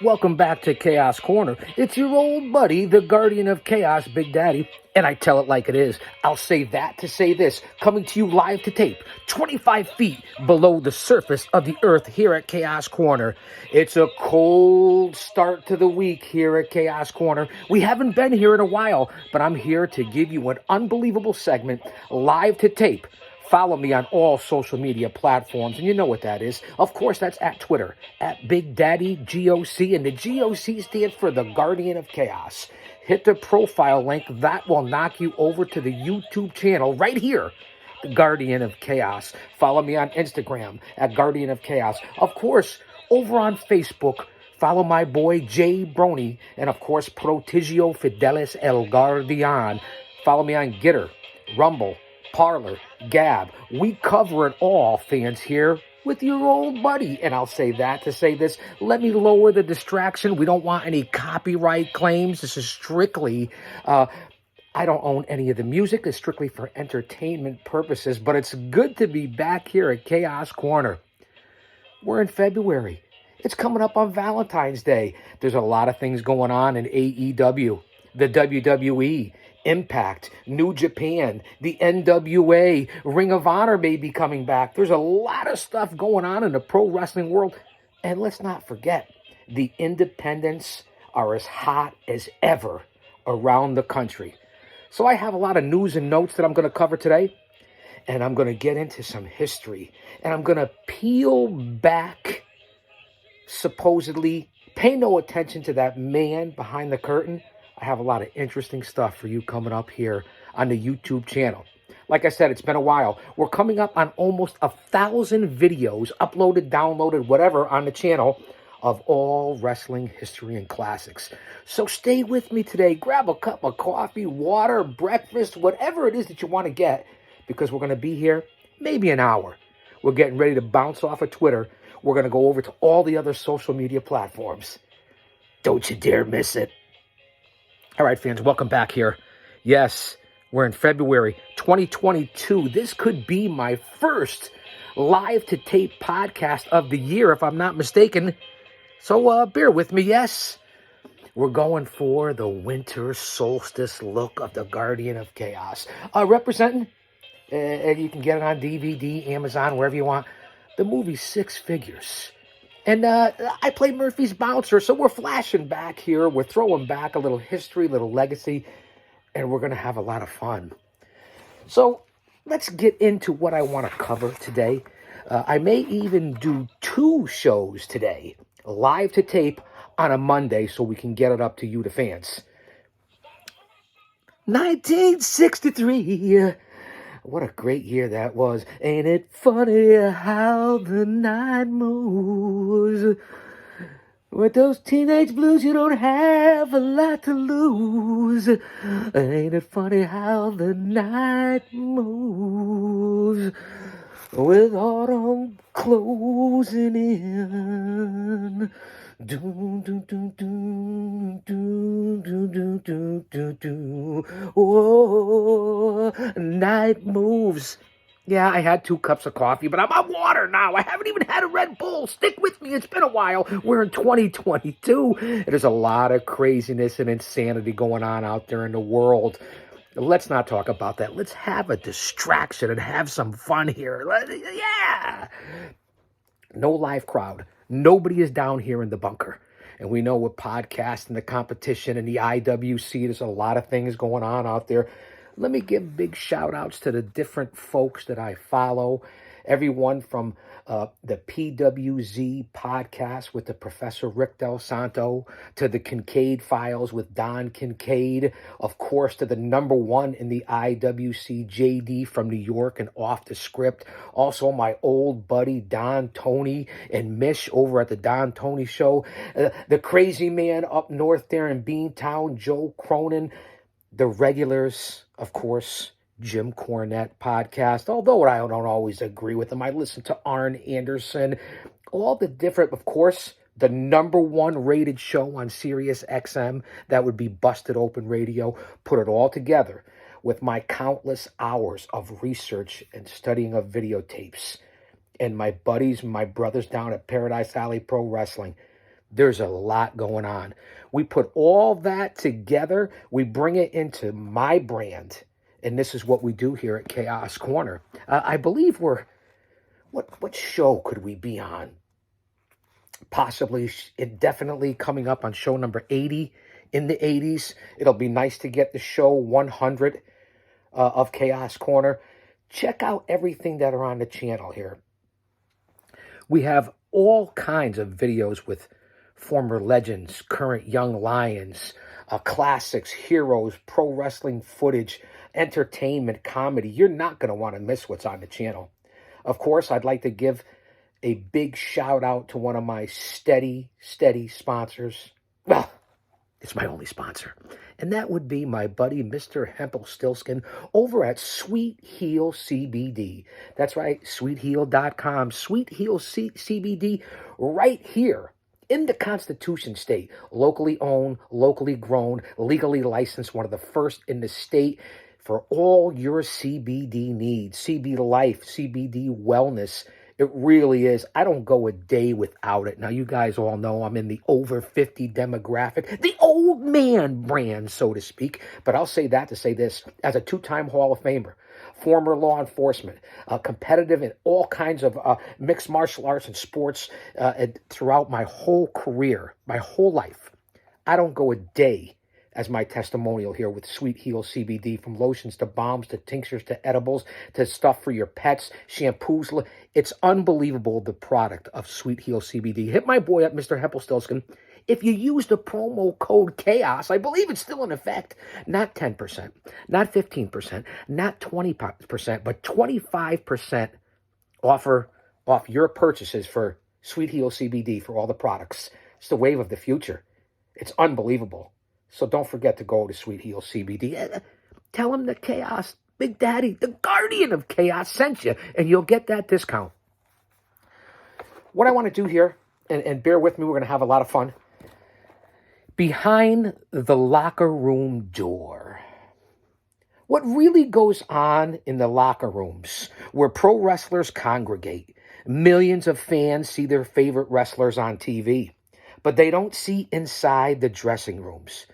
Welcome back to Chaos Corner. It's your old buddy, the Guardian of Chaos, Big Daddy, and I tell it like it is. I'll say that to say this, coming to you live to tape, 25 feet below the surface of the earth here at Chaos Corner. It's a cold start to the week here at Chaos Corner. We haven't been here in a while, but I'm here to give you an unbelievable segment live to tape. Follow me on all social media platforms, and you know what that is. Of course, that's at Twitter, at Big Daddy G.O.C, and the G.O.C stands for the Guardian of Chaos. Hit the profile link. That will knock you over to the YouTube channel right here, the Guardian of Chaos. Follow me on Instagram, at Guardian of Chaos. Of course, over on Facebook, follow my boy Jay Brony, and of course, Protigio Fidelis El Guardian. Follow me on Gitter, Rumble, Parlor, Gab. We cover it all, fans, here with your old buddy. And I'll say that to say this. Let me lower the distraction. We don't want any copyright claims. This is strictly, I don't own any of the music. It's strictly for entertainment purposes. But it's good to be back here at Chaos Corner. We're in February. It's coming up on Valentine's Day. There's a lot of things going on in AEW, the WWE, Impact, New Japan, the NWA, Ring of Honor may be coming back. There's a lot of stuff going on in the pro wrestling world. And let's not forget, the independents are as hot as ever around the country. So I have a lot of news and notes that I'm going to cover today. And I'm going to get into some history. And I'm going to peel back, supposedly, pay no attention to that man behind the curtain. I have a lot of interesting stuff for you coming up here on the YouTube channel. Like I said, it's been a while. We're coming up on almost 1,000 videos uploaded, downloaded, whatever on the channel of all wrestling history and classics. So stay with me today. Grab a cup of coffee, water, breakfast, whatever it is that you want to get, because we're going to be here maybe an hour. We're getting ready to bounce off of Twitter. We're going to go over to all the other social media platforms. Don't you dare miss it. All right, fans, welcome back here. Yes, we're in February 2022. This could be my first live-to-tape podcast of the year, if I'm not mistaken. So bear with me, yes. We're going for the winter solstice look of the Guardian of Chaos. Representing, you can get it on DVD, Amazon, wherever you want, the movie Six Figures. And I play Murphy's Bouncer, so we're flashing back here. We're throwing back a little history, little legacy, and we're going to have a lot of fun. So let's get into what I want to cover today. I may even do 2 shows today, live to tape on a Monday, so we can get it up to you, the fans. 1963. What a great year that was. Ain't it funny how the night moves? With those teenage blues, you don't have a lot to lose. Ain't it funny how the night moves? With autumn closing in. Do, do, do, do, do, do, do, do, do, do. Oh, night moves. Yeah, I had 2 cups of coffee, but I'm on water now. I haven't even had a Red Bull. Stick with me. It's been a while. We're in 2022. There's a lot of craziness and insanity going on out there in the world. Let's not talk about that. Let's have a distraction and have some fun here. Yeah. No live crowd. Nobody is down here in the bunker. And we know with podcasts and the competition and the IWC, there's a lot of things going on out there. Let me give big shout outs to the different folks that I follow. Everyone from the PWZ podcast with the Professor Rick Del Santo, to the Kincaid Files with Don Kincaid, of course, to the #1 in the IWC, JD from New York and Off the Script. Also, my old buddy Don Tony and Mish over at the Don Tony Show. The crazy man up north there in Beantown, Joe Cronin. The regulars, of course, Jim Cornette podcast, although I don't always agree with him. I listen to Arn Anderson, all the different, of course, the #1 rated show on Sirius XM, that would be Busted Open Radio. Put it all together with my countless hours of research and studying of videotapes. And my buddies, my brothers down at Paradise Alley Pro Wrestling. There's a lot going on. We put all that together, we bring it into my brand, and this is what we do here at Chaos Corner. I believe what show could we be on? Possibly, indefinitely coming up on show number 80 in the 80s. It'll be nice to get the show 100 of Chaos Corner. Check out everything that are on the channel here. We have all kinds of videos with former legends, current young lions, classics, heroes, pro wrestling footage, entertainment, comedy. You're not going to want to miss what's on the channel. Of course, I'd like to give a big shout out to one of my steady sponsors. Well, it's my only sponsor. And that would be my buddy, Mr. Hempel-Stilskin, over at Sweet Heel CBD. That's right, sweetheel.com. Sweet Heel CBD right here in the Constitution State. Locally owned, locally grown, legally licensed, one of the first in the state for all your CBD needs. CBD life, CBD wellness. It really is. I don't go a day without it. Now, you guys all know I'm in the over 50 demographic, the old man brand, so to speak. But I'll say that to say this. As a two-time Hall of Famer, former law enforcement, competitive in all kinds of mixed martial arts and sports throughout my whole career, my whole life, I don't go a day as my testimonial here with Sweet Heel CBD, from lotions to balms to tinctures to edibles to stuff for your pets, shampoos. It's unbelievable, the product of Sweet Heel CBD. Hit my boy up, Mr. Hempel-Stilskin. If you use the promo code CHAOS, I believe it's still in effect, not 10%, not 15%, not 20%, but 25% off your purchases for Sweet Heel CBD for all the products. It's the wave of the future. It's unbelievable. So don't forget to go to Sweet Heel CBD. Tell them that Chaos, Big Daddy, the guardian of Chaos, sent you, and you'll get that discount. What I want to do here, and bear with me, we're going to have a lot of fun. Behind the locker room door. What really goes on in the locker rooms where pro wrestlers congregate? Millions of fans see their favorite wrestlers on TV, but they don't see inside the dressing rooms.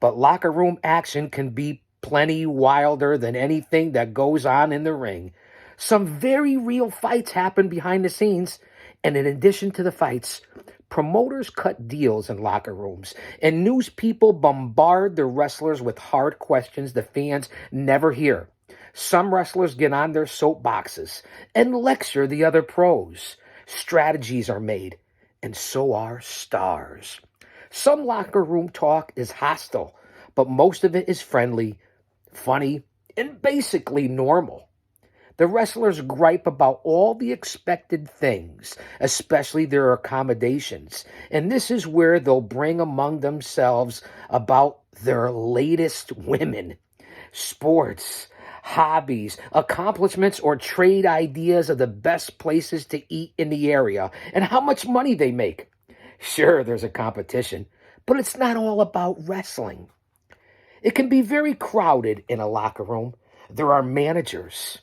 But locker room action can be plenty wilder than anything that goes on in the ring. Some very real fights happen behind the scenes, and in addition to the fights, promoters cut deals in locker rooms, and news people bombard the wrestlers with hard questions the fans never hear. Some wrestlers get on their soapboxes and lecture the other pros. Strategies are made, and so are stars. Some locker room talk is hostile, but most of it is friendly, funny, and basically normal. The wrestlers gripe about all the expected things, especially their accommodations, and this is where they'll bring among themselves about their latest women, sports, hobbies, accomplishments, or trade ideas of the best places to eat in the area and how much money they make. Sure, there's a competition, but it's not all about wrestling. It can be very crowded in a locker room. There are managers,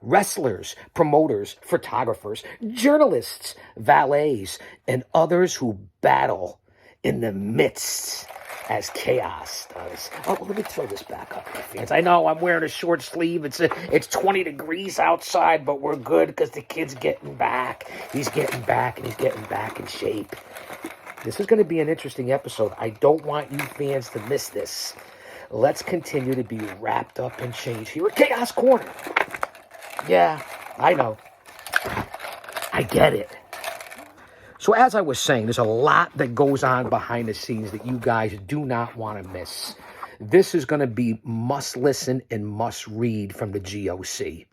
wrestlers, promoters, photographers, journalists, valets, and others who battle in the midst as chaos does. Oh, let me throw this back up, my fans. I know I'm wearing a short sleeve. It's 20 degrees outside, but we're good because the kid's getting back. He's getting back, and he's getting back in shape. This is going to be an interesting episode. I don't want you fans to miss this. Let's continue to be wrapped up in change here at Chaos Corner. Yeah, I know. I get it. So as I was saying, there's a lot that goes on behind the scenes that you guys do not want to miss. This is going to be must listen and must read from the G.O.C.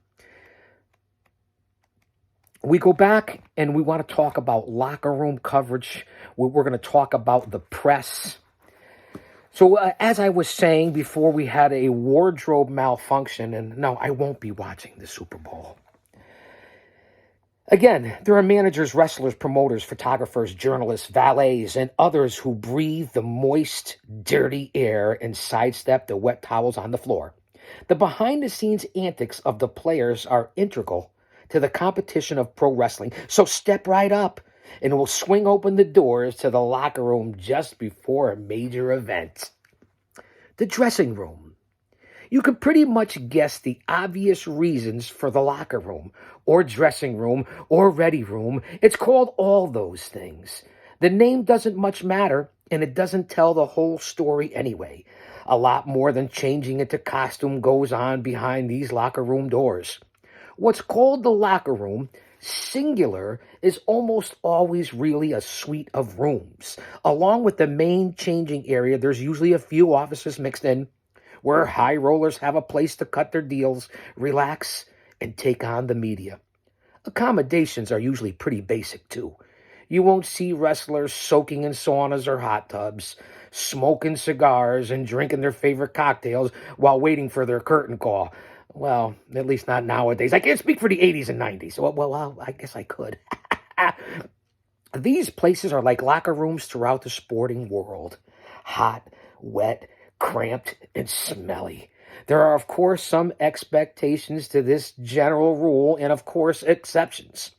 We go back and we want to talk about locker room coverage. We're going to talk about the press. So as I was saying before, we had a wardrobe malfunction, and no, I won't be watching the Super Bowl. Again, there are managers, wrestlers, promoters, photographers, journalists, valets, and others who breathe the moist, dirty air and sidestep the wet towels on the floor. The behind-the-scenes antics of the players are integral to the competition of pro wrestling, so step right up and we'll swing open the doors to the locker room just before a major event. The dressing room. You can pretty much guess the obvious reasons for the locker room, or dressing room, or ready room. It's called all those things. The name doesn't much matter, and it doesn't tell the whole story anyway. A lot more than changing into costume goes on behind these locker room doors. What's called the locker room, singular, is almost always really a suite of rooms. Along with the main changing area, there's usually a few offices mixed in, where high rollers have a place to cut their deals, relax, and take on the media. Accommodations are usually pretty basic, too. You won't see wrestlers soaking in saunas or hot tubs, smoking cigars and drinking their favorite cocktails while waiting for their curtain call. Well, at least not nowadays. I can't speak for the 80s and 90s. Well, I guess I could. These places are like locker rooms throughout the sporting world. Hot, wet, cramped, and smelly. There are, of course, some expectations to this general rule and, of course, exceptions.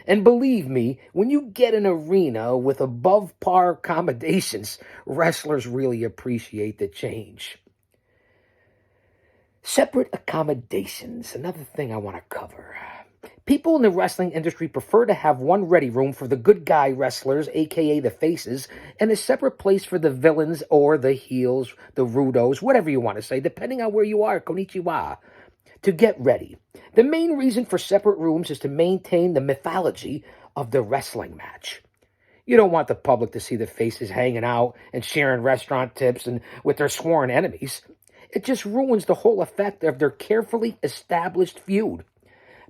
And believe me, when you get an arena with above-par accommodations, wrestlers really appreciate the change. Separate accommodations, another thing I want to cover. People in the wrestling industry prefer to have one ready room for the good guy wrestlers, aka the faces, and a separate place for the villains or the heels, the rudos, whatever you want to say, depending on where you are, konnichiwa, to get ready. The main reason for separate rooms is to maintain the mythology of the wrestling match. You don't want the public to see the faces hanging out and sharing restaurant tips and with their sworn enemies. It just ruins the whole effect of their carefully established feud.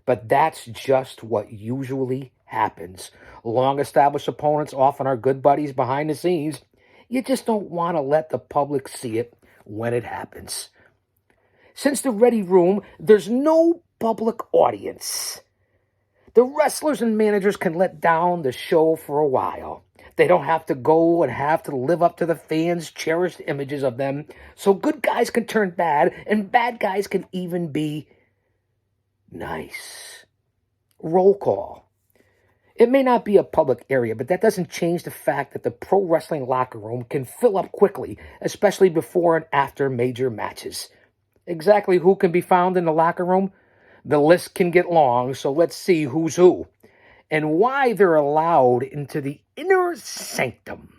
But that's just what usually happens. Long-established opponents often are good buddies behind the scenes. You just don't want to let the public see it when it happens. Since the ready room, there's no public audience. The wrestlers and managers can let down the show for a while. They don't have to go and have to live up to the fans' cherished images of them. So good guys can turn bad, and bad guys can even be nice. Roll call. It may not be a public area, but that doesn't change the fact that the pro wrestling locker room can fill up quickly, especially before and after major matches. Exactly who can be found in the locker room? The list can get long, so let's see who's who and why they're allowed into the inner sanctum.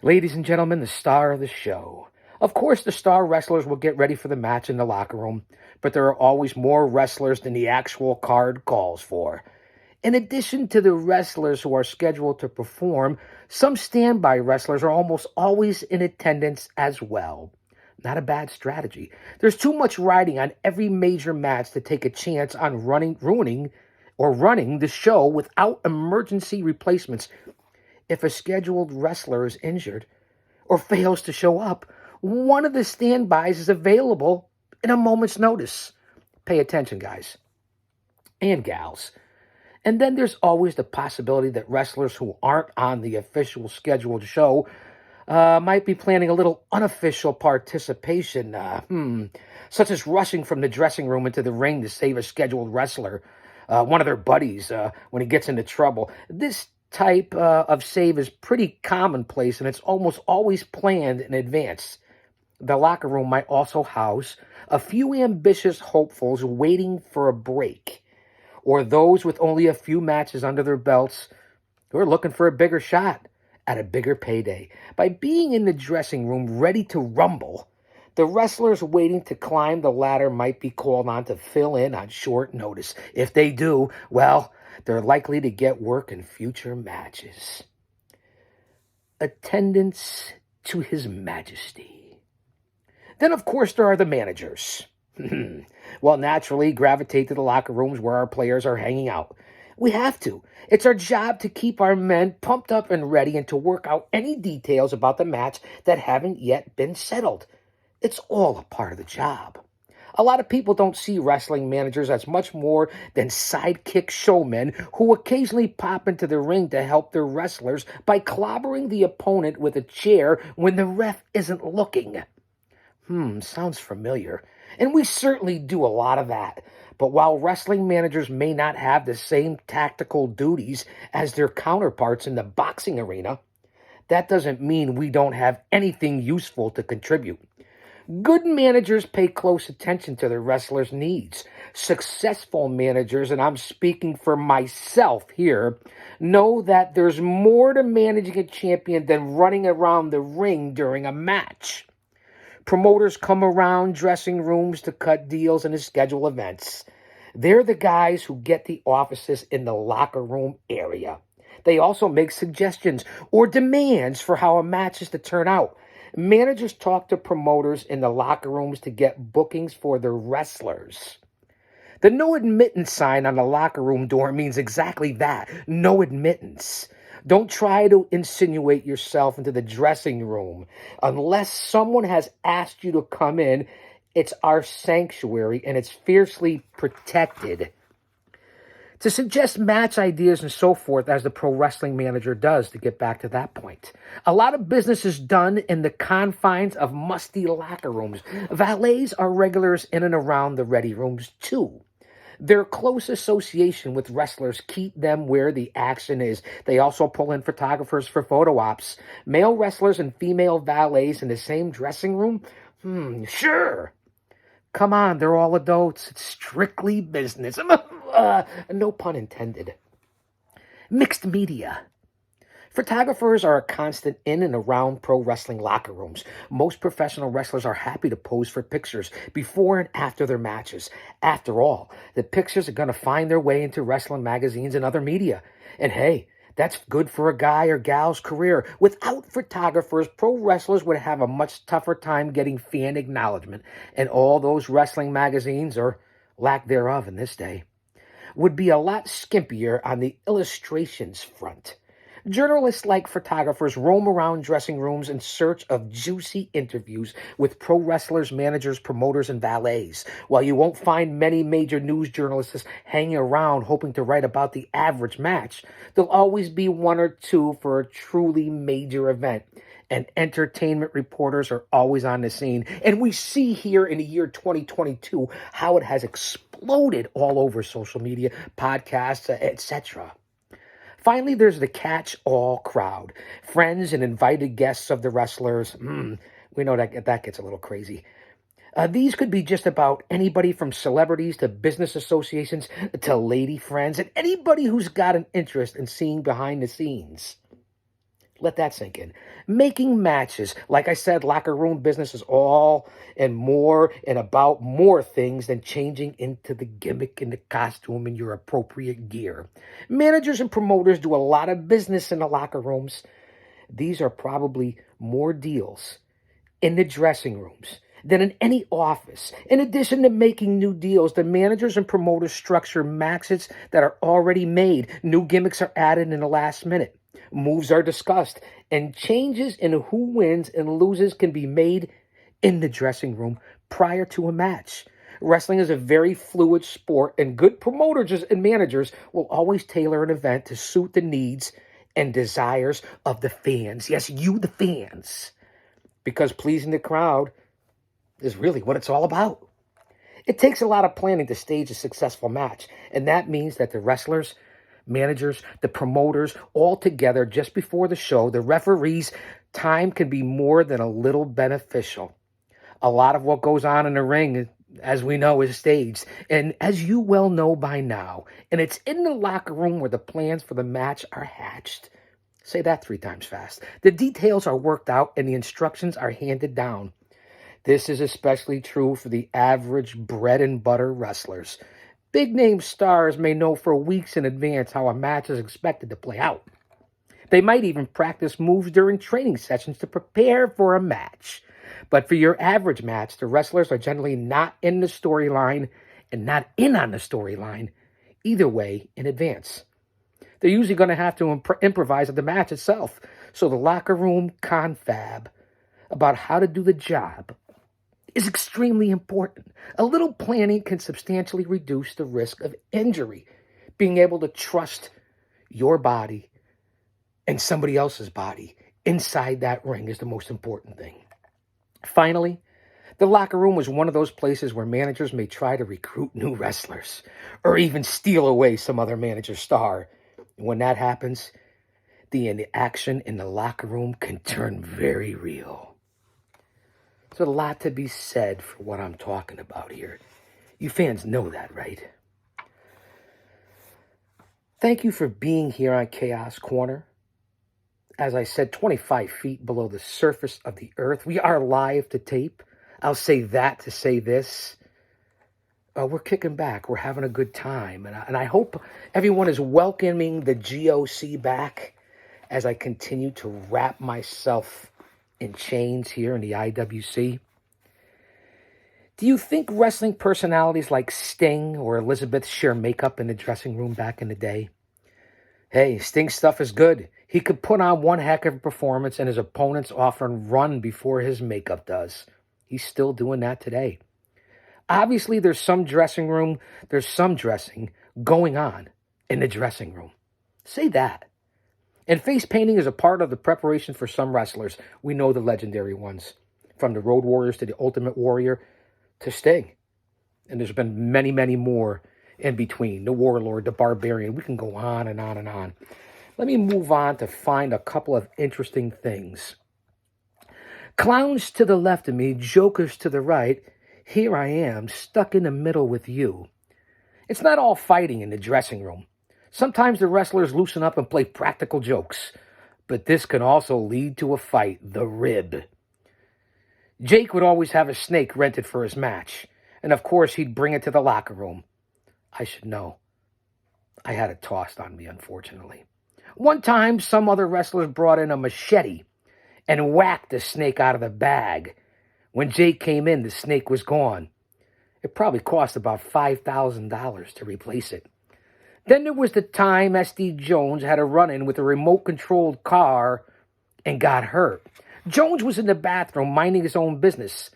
Ladies and gentlemen, the star of the show. Of course, the star wrestlers will get ready for the match in the locker room, but there are always more wrestlers than the actual card calls for. In addition to the wrestlers who are scheduled to perform, some standby wrestlers are almost always in attendance as well. Not a bad strategy. There's too much riding on every major match to take a chance on running the show without emergency replacements. If a scheduled wrestler is injured or fails to show up, one of the standbys is available in a moment's notice. Pay attention, guys and gals. And then there's always the possibility that wrestlers who aren't on the official scheduled show might be planning a little unofficial participation, such as rushing from the dressing room into the ring to save a scheduled wrestler, one of their buddies, when he gets into trouble. This type of save is pretty commonplace, and it's almost always planned in advance. The locker room might also house a few ambitious hopefuls waiting for a break, or those with only a few matches under their belts who are looking for a bigger shot at a bigger payday. By being in the dressing room ready to rumble, the wrestlers waiting to climb the ladder might be called on to fill in on short notice. If they do, well, they're likely to get work in future matches. Attendance to His Majesty. Then, of course, there are the managers. Well, naturally, gravitate to the locker rooms where our players are hanging out. We have to. It's our job to keep our men pumped up and ready and to work out any details about the match that haven't yet been settled. It's all a part of the job. A lot of people don't see wrestling managers as much more than sidekick showmen who occasionally pop into the ring to help their wrestlers by clobbering the opponent with a chair when the ref isn't looking. Sounds familiar. And we certainly do a lot of that. But while wrestling managers may not have the same tactical duties as their counterparts in the boxing arena, that doesn't mean we don't have anything useful to contribute. Good managers pay close attention to their wrestlers' needs. Successful managers, and I'm speaking for myself here, know that there's more to managing a champion than running around the ring during a match. Promoters come around dressing rooms to cut deals and to schedule events. They're the guys who get the offices in the locker room area. They also make suggestions or demands for how a match is to turn out. Managers talk to promoters in the locker rooms to get bookings for their wrestlers. The no admittance sign on the locker room door means exactly that, no admittance. Don't try to insinuate yourself into the dressing room. Unless someone has asked you to come in, it's our sanctuary and it's fiercely protected. To suggest match ideas and so forth, as the pro wrestling manager does, to get back to that point. A lot of business is done in the confines of musty locker rooms. Valets are regulars in and around the ready rooms, too. Their close association with wrestlers keep them where the action is. They also pull in photographers for photo ops. Male wrestlers and female valets in the same dressing room? Sure. Come on, they're all adults. It's strictly business. No pun intended. Mixed media. Photographers are a constant in and around pro wrestling locker rooms. Most professional wrestlers are happy to pose for pictures before and after their matches. After all, the pictures are going to find their way into wrestling magazines and other media. And hey, that's good for a guy or gal's career. Without photographers, pro wrestlers would have a much tougher time getting fan acknowledgement. And all those wrestling magazines, or lack thereof in this day, would be a lot skimpier on the illustrations front. Journalists like photographers roam around dressing rooms in search of juicy interviews with pro wrestlers, managers, promoters, and valets. While you won't find many major news journalists hanging around hoping to write about the average match, there'll always be one or two for a truly major event. And entertainment reporters are always on the scene. And we see here in the year 2022 how it has exploded all over social media, podcasts, etc. Finally, there's the catch-all crowd. Friends and invited guests of the wrestlers. We know that gets a little crazy. These could be just about anybody from celebrities to business associations to lady friends and anybody who's got an interest in seeing behind the scenes. Let that sink in. Making matches. Like I said, locker room business is all and more and about more things than changing into the gimmick and the costume and your appropriate gear. Managers and promoters do a lot of business in the locker rooms. These are probably more deals in the dressing rooms than in any office. In addition to making new deals, the managers and promoters structure matches that are already made. New gimmicks are added in the last minute. Moves are discussed, and changes in who wins and loses can be made in the dressing room prior to a match. Wrestling is a very fluid sport, and good promoters and managers will always tailor an event to suit the needs and desires of the fans. Yes, you, the fans. Because pleasing the crowd is really what it's all about. It takes a lot of planning to stage a successful match, and that means that the wrestlers, managers, the promoters, all together just before the show, the referees, time can be more than a little beneficial. A lot of what goes on in the ring, as we know, is staged. And as you well know by now, and it's in the locker room where the plans for the match are hatched. Say that 3 times fast. The details are worked out and the instructions are handed down. This is especially true for the average bread and butter wrestlers. Big-name stars may know for weeks in advance how a match is expected to play out. They might even practice moves during training sessions to prepare for a match. But for your average match, the wrestlers are generally not in the storyline and not in on the storyline, either way, in advance. They're usually going to have to improvise at the match itself. So the locker room confab about how to do the job is extremely important. A little planning can substantially reduce the risk of injury. Being able to trust your body and somebody else's body inside that ring is the most important thing. Finally, The locker room was one of those places where managers may try to recruit new wrestlers or even steal away some other manager's star. And when that happens, the action in the locker room can turn very real. There's a lot to be said for what I'm talking about here. You fans know that, right? Thank you for being here on Chaos Corner. As I said, 25 feet below the surface of the earth. We are live to tape. I'll say that to say this. We're kicking back. We're having a good time. And I hope everyone is welcoming the G.O.C. back as I continue to wrap myself in chains here in the IWC. Do you think wrestling personalities like Sting or Elizabeth share makeup in the dressing room back in the day? Hey, Sting's stuff is good. He could put on one heck of a performance and his opponents often run before his makeup does. He's still doing that today. Obviously, there's some dressing going on in the dressing room. Say that. And face painting is a part of the preparation for some wrestlers. We know the legendary ones, from the Road Warriors to the Ultimate Warrior to Sting. And there's been many, many more in between. The Warlord, the Barbarian. We can go on and on and on. Let me move on to find a couple of interesting things. Clowns to the left of me, jokers to the right. Here I am, stuck in the middle with you. It's not all fighting in the dressing room. Sometimes the wrestlers loosen up and play practical jokes. But this can also lead to a fight, the rib. Jake would always have a snake rented for his match. And of course, he'd bring it to the locker room. I should know. I had it tossed on me, unfortunately. One time, some other wrestlers brought in a machete and whacked the snake out of the bag. When Jake came in, the snake was gone. It probably cost about $5,000 to replace it. Then there was the time S.D. Jones had a run-in with a remote-controlled car and got hurt. Jones was in the bathroom minding his own business.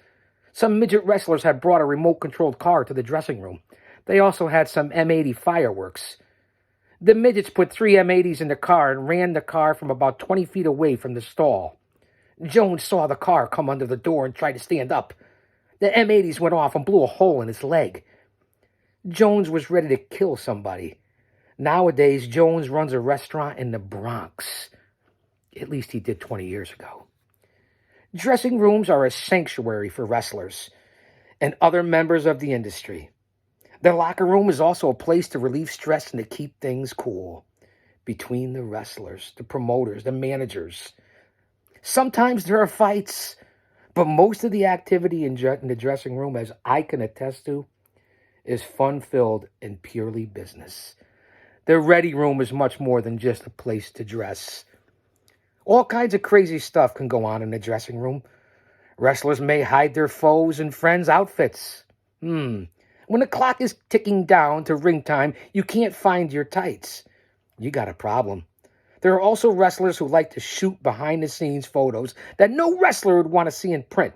Some midget wrestlers had brought a remote-controlled car to the dressing room. They also had some M80 fireworks. The midgets put 3 M80s in the car and ran the car from about 20 feet away from the stall. Jones saw the car come under the door and tried to stand up. The M80s went off and blew a hole in his leg. Jones was ready to kill somebody. Nowadays, Jones runs a restaurant in the Bronx. At least he did 20 years ago. Dressing rooms are a sanctuary for wrestlers and other members of the industry. The locker room is also a place to relieve stress and to keep things cool between the wrestlers, the promoters, the managers. Sometimes there are fights, but most of the activity in the dressing room, as I can attest to, is fun-filled and purely business. The ready room is much more than just a place to dress. All kinds of crazy stuff can go on in the dressing room. Wrestlers may hide their foes' and friends' outfits. When the clock is ticking down to ring time, you can't find your tights. You got a problem. There are also wrestlers who like to shoot behind-the-scenes photos that no wrestler would want to see in print.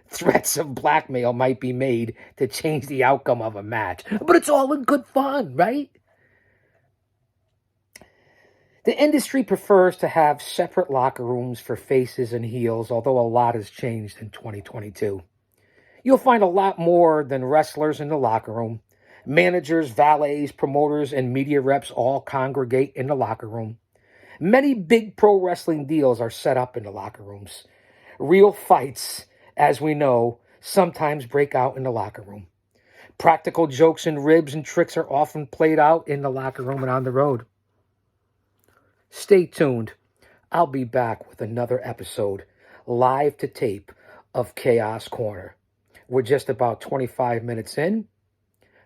Threats of blackmail might be made to change the outcome of a match. But it's all in good fun, right? The industry prefers to have separate locker rooms for faces and heels, although a lot has changed in 2022. You'll find a lot more than wrestlers in the locker room. Managers, valets, promoters, and media reps all congregate in the locker room. Many big pro wrestling deals are set up in the locker rooms. Real fights, as we know, sometimes break out in the locker room. Practical jokes and ribs and tricks are often played out in the locker room and on the road. Stay tuned. I'll be back with another episode, live to tape, of Chaos Corner. We're just about 25 minutes in.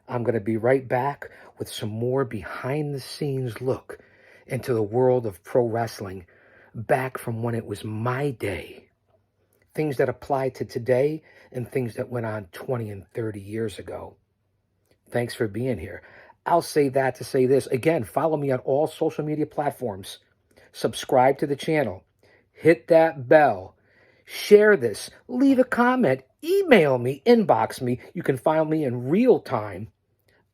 I'm going to be right back with some more behind-the-scenes look into the world of pro wrestling, back from when it was my day. Things that apply to today and things that went on 20 and 30 years ago. Thanks for being here. I'll say that to say this. Again, follow me on all social media platforms. Subscribe to the channel. Hit that bell. Share this. Leave a comment. Email me. Inbox me. You can find me in real time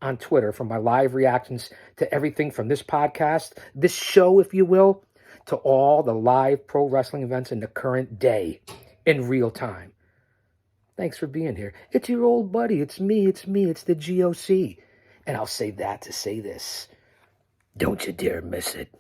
on Twitter for my live reactions to everything from this podcast, this show, if you will, to all the live pro wrestling events in the current day in real time. Thanks for being here. It's your old buddy. It's me. It's the G.O.C. And I'll say that to say this. Don't you dare miss it.